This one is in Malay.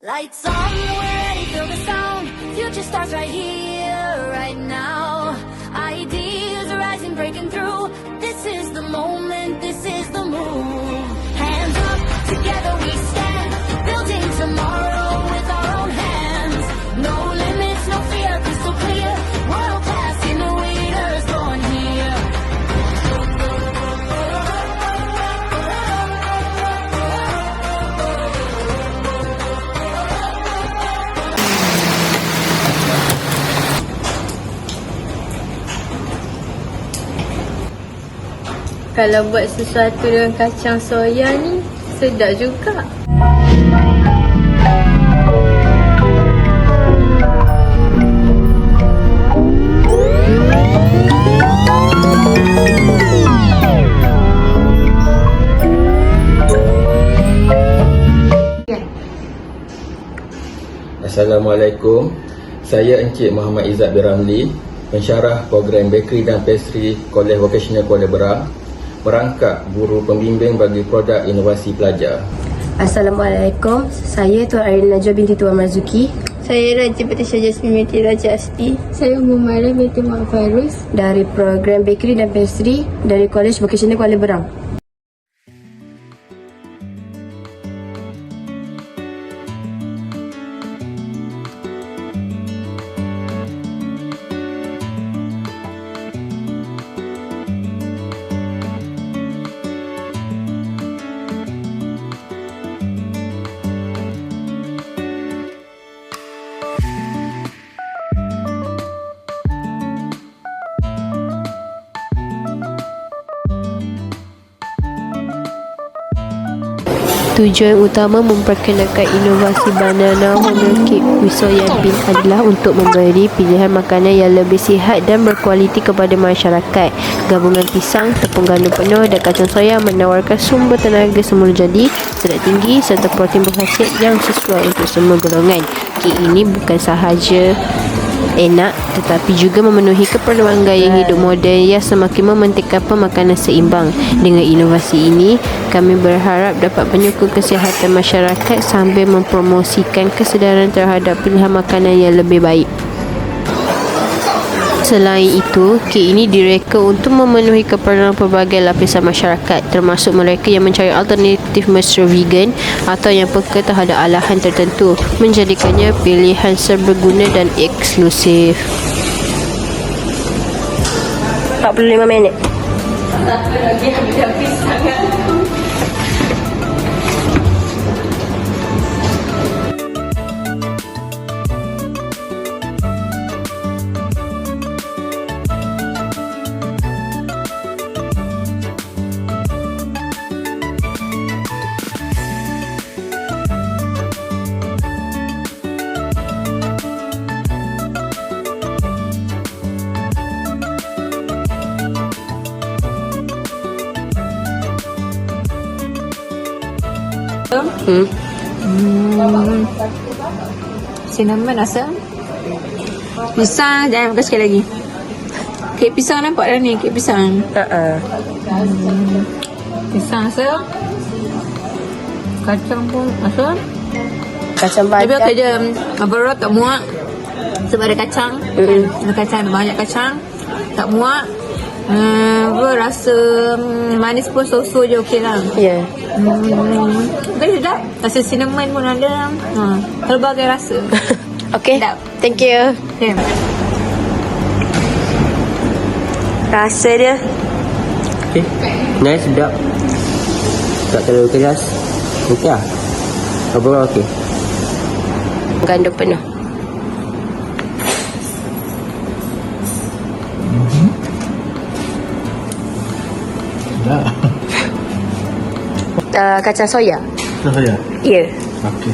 Lights on, we're ready, feel the sound. Future starts right here, right now. Ideas are rising, breaking through. This is the moment, this is the move. Hands up, together we stand. Building tomorrow with our own hands. No limits, no fear, crystal clear. World class innovators born here. Kalau buat sesuatu dengan kacang soya ni, sedap juga. Assalamualaikum. Saya Encik Muhammad Izzat bin Ramli, pensyarah program Bakery dan Pastry Kolej Vocasional Kuala Berang, merangkap guru pembimbing bagi produk inovasi pelajar. Assalamualaikum. Saya Tuan Arin Najwa binti Tuan Marzuki. Saya Raja Patricia Jasmine binti Raja Asti. Saya Mumairah binti Mak Fairuz. Dari program Bakery dan Pastry dari Kolej Vocasional Kuala Berang. Tujuan utama memperkenalkan inovasi banana whole cake with soya bean adalah untuk memberi pilihan makanan yang lebih sihat dan berkualiti kepada masyarakat. Gabungan pisang, tepung gandum penuh dan kacang soya menawarkan sumber tenaga semula jadi, serat tinggi serta protein berkhasiat yang sesuai untuk semua golongan. Kek ini bukan sahaja enak tetapi juga memenuhi keperluan gaya hidup moden yang semakin mementingkan pemakanan seimbang. Dengan inovasi ini, kami berharap dapat menyokong kesihatan masyarakat sambil mempromosikan kesedaran terhadap pilihan makanan yang lebih baik. Selain itu, kek ini direka untuk memenuhi keperluan pelbagai lapisan masyarakat, termasuk mereka yang mencari alternatif mesra vegan atau yang peka terhadap alahan tertentu, menjadikannya pilihan serbaguna dan eksklusif. 45 minit. Cinnamon asam. Pisang, jangan makan sekali lagi. Kek pisang nampak dah ni, kek pisang. Pisang asam. Kacang pun asam. Kacang Tapi panjang. okey je, overall tak muak. Sebab ada kacang. Ada kacang, ada banyak kacang. Tak muak. Rasa manis pun so-so je okey lah. Ya. Okey sedap. Rasa cinnamon pun ada. Pelbagai rasa. Okey. Sedap. Thank you. Okay. Rasa dia Okay. Nice, sedap. Tak terlalu keras. Okey lah. Overall okey. gandum penuh. Kacang soya. Saya. Ya. Okey.